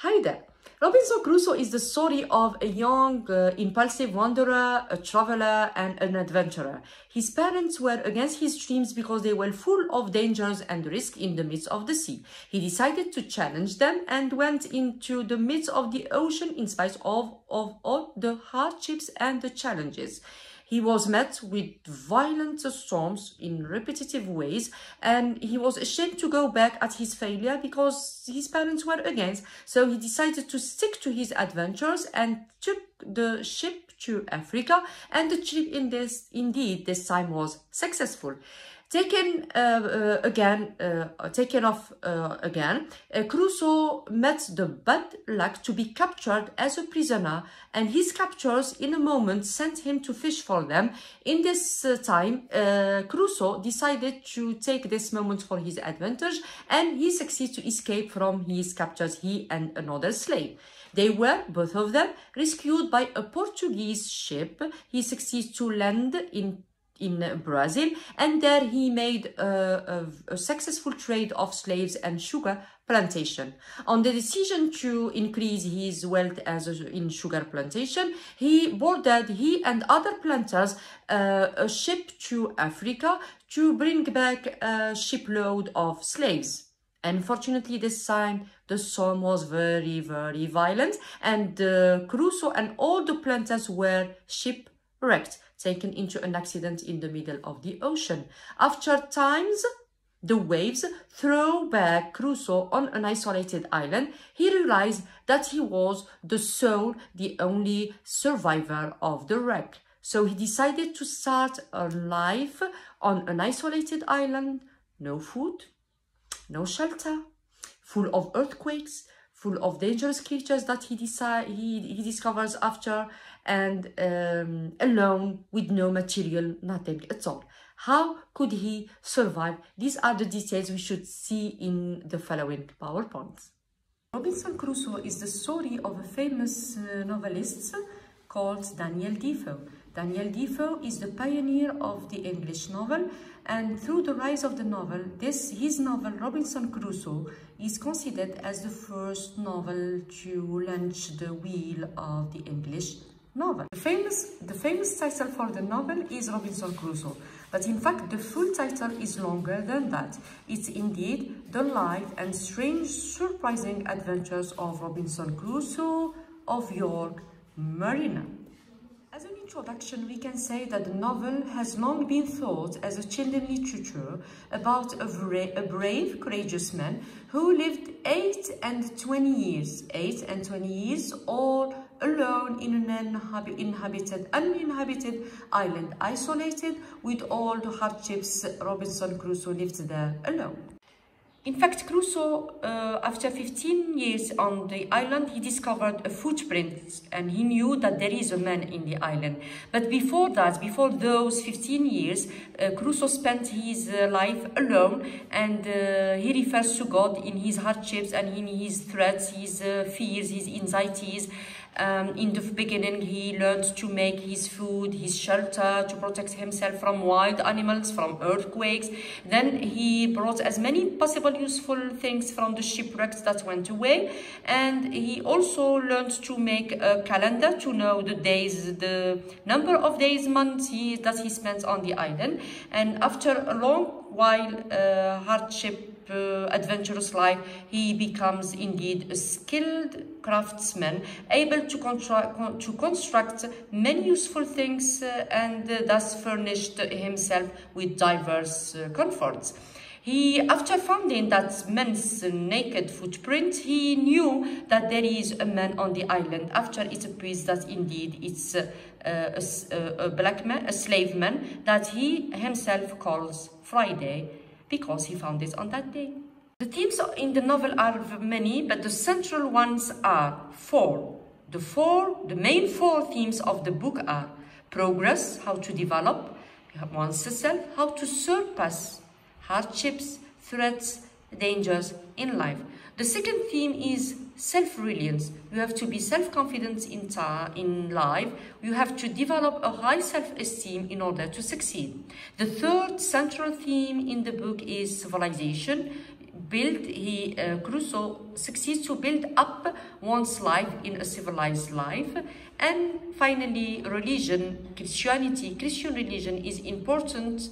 Hi there. Robinson Crusoe is the story of a young, impulsive wanderer, a traveler, and an adventurer. His parents were against his dreams because they were full of dangers and risk in the midst of the sea. He decided to challenge them and went into the midst of the ocean in spite of all the hardships and the challenges. He was met with violent storms in repetitive ways, and he was ashamed to go back at his failure because his parents were against. So he decided to stick to his adventures and took the ship to Africa, and the trip indeed this time was successful. Taken off again, Crusoe met the bad luck to be captured as a prisoner, and his captors in a moment sent him to fish for them. In this time, Crusoe decided to take this moment for his advantage, and he succeeded to escape from his captors, he and another slave. They were, both of them, rescued by a Portuguese ship. He succeeded to land in Brazil, and there he made a successful trade of slaves and sugar plantation. On the decision to increase his wealth in sugar plantation, he and other planters a ship to Africa to bring back a shipload of slaves. Unfortunately, this time the storm was very, very violent, and Crusoe and all the planters were shipwrecked, taken into an accident in the middle of the ocean. After times, the waves throw back Crusoe on an isolated island. He realized that he was the only survivor of the wreck. So he decided to start a life on an isolated island, no food, no shelter, full of earthquakes, full of dangerous creatures that he discovers after, and alone with no material, nothing at all. How could he survive? These are the details we should see in the following PowerPoints. Robinson Crusoe is the story of a famous novelist called Daniel Defoe. Daniel Defoe is the pioneer of the English novel, and through the rise of the novel, his novel Robinson Crusoe is considered as the first novel to launch the wheel of the English novel. The famous title for the novel is Robinson Crusoe, but in fact the full title is longer than that. It's indeed The Life and Strange Surprising Adventures of Robinson Crusoe of York Marina. As an introduction, we can say that the novel has long been thought as a children's literature about a brave, courageous man who lived 8 and 20 years all alone in an uninhabited island, isolated with all the hardships. Robinson Crusoe lived there alone. In fact, Crusoe, after 15 years on the island, he discovered a footprint, and he knew that there is a man in the island. But before those 15 years, Crusoe spent his life alone, and he refers to God in his hardships and in his threats, his fears, his anxieties. In the beginning, he learned to make his food, his shelter, to protect himself from wild animals, from earthquakes. Then he brought as many possible useful things from the shipwrecks that went away. And he also learned to make a calendar to know the days, the number of days, months that he spent on the island. And after a long while adventurous life, he becomes indeed a skilled craftsman, able to construct many useful things, and thus furnished himself with diverse comforts. After finding that man's naked footprint, he knew that there is a man on the island. After it appears that indeed it's a black man, a slave man, that he himself calls Friday, because he found it on that day. The themes in the novel are many, but the central ones are four. The main four themes of the book are progress, how to develop oneself, how to surpass hardships, threats, dangers in life. The second theme is self-reliance. You have to be self-confident in life. You have to develop a high self-esteem in order to succeed. The third central theme in the book is civilization. Crusoe succeeds to build up one's life in a civilized life. And finally, Christian religion is important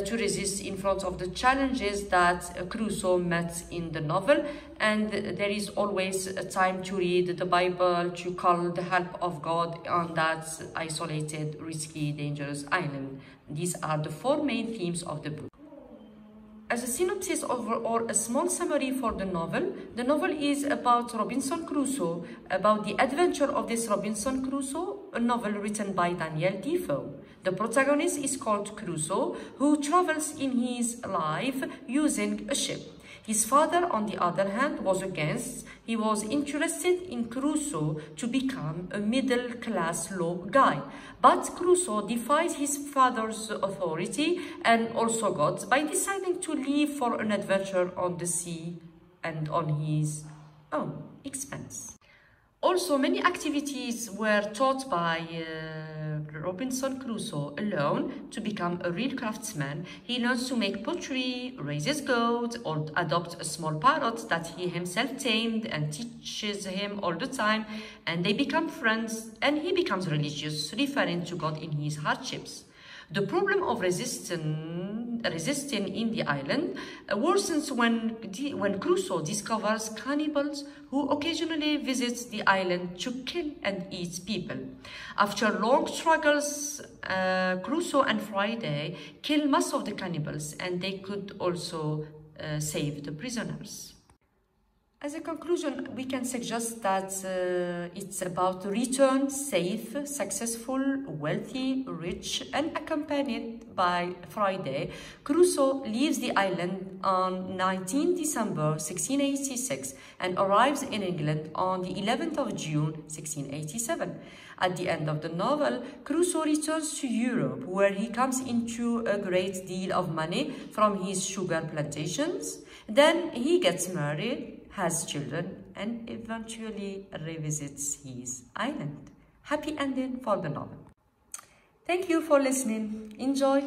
to resist in front of the challenges that Crusoe met in the novel, and there is always a time to read the Bible, to call the help of God on that isolated, risky, dangerous island. These are the four main themes of the book. As a synopsis or a small summary for the novel is about Robinson Crusoe, about the adventure of this Robinson Crusoe, a novel written by Daniel Defoe. The protagonist is called Crusoe, who travels in his life using a ship. His father, on the other hand, was against. He was interested in Crusoe to become a middle-class law guy. But Crusoe defies his father's authority and also God's by deciding to leave for an adventure on the sea and on his own expense. Also, many activities were taught by Robinson Crusoe alone to become a real craftsman. He learns to make pottery, raises goats, or adopt a small parrot that he himself tamed and teaches him all the time. And they become friends, and he becomes religious, referring to God in his hardships. The problem of resisting in the island worsens when Crusoe discovers cannibals who occasionally visit the island to kill and eat people. After long struggles, Crusoe and Friday kill most of the cannibals, and they could also save the prisoners. As a conclusion, we can suggest that it's about return safe, successful, wealthy, rich, and accompanied by Friday. Crusoe leaves the island on 19 December 1686 and arrives in England on the 11th of June 1687. At the end of the novel, Crusoe returns to Europe, where he comes into a great deal of money from his sugar plantations. Then he gets married, has children, and eventually revisits his island. Happy ending for the novel. Thank you for listening. Enjoy.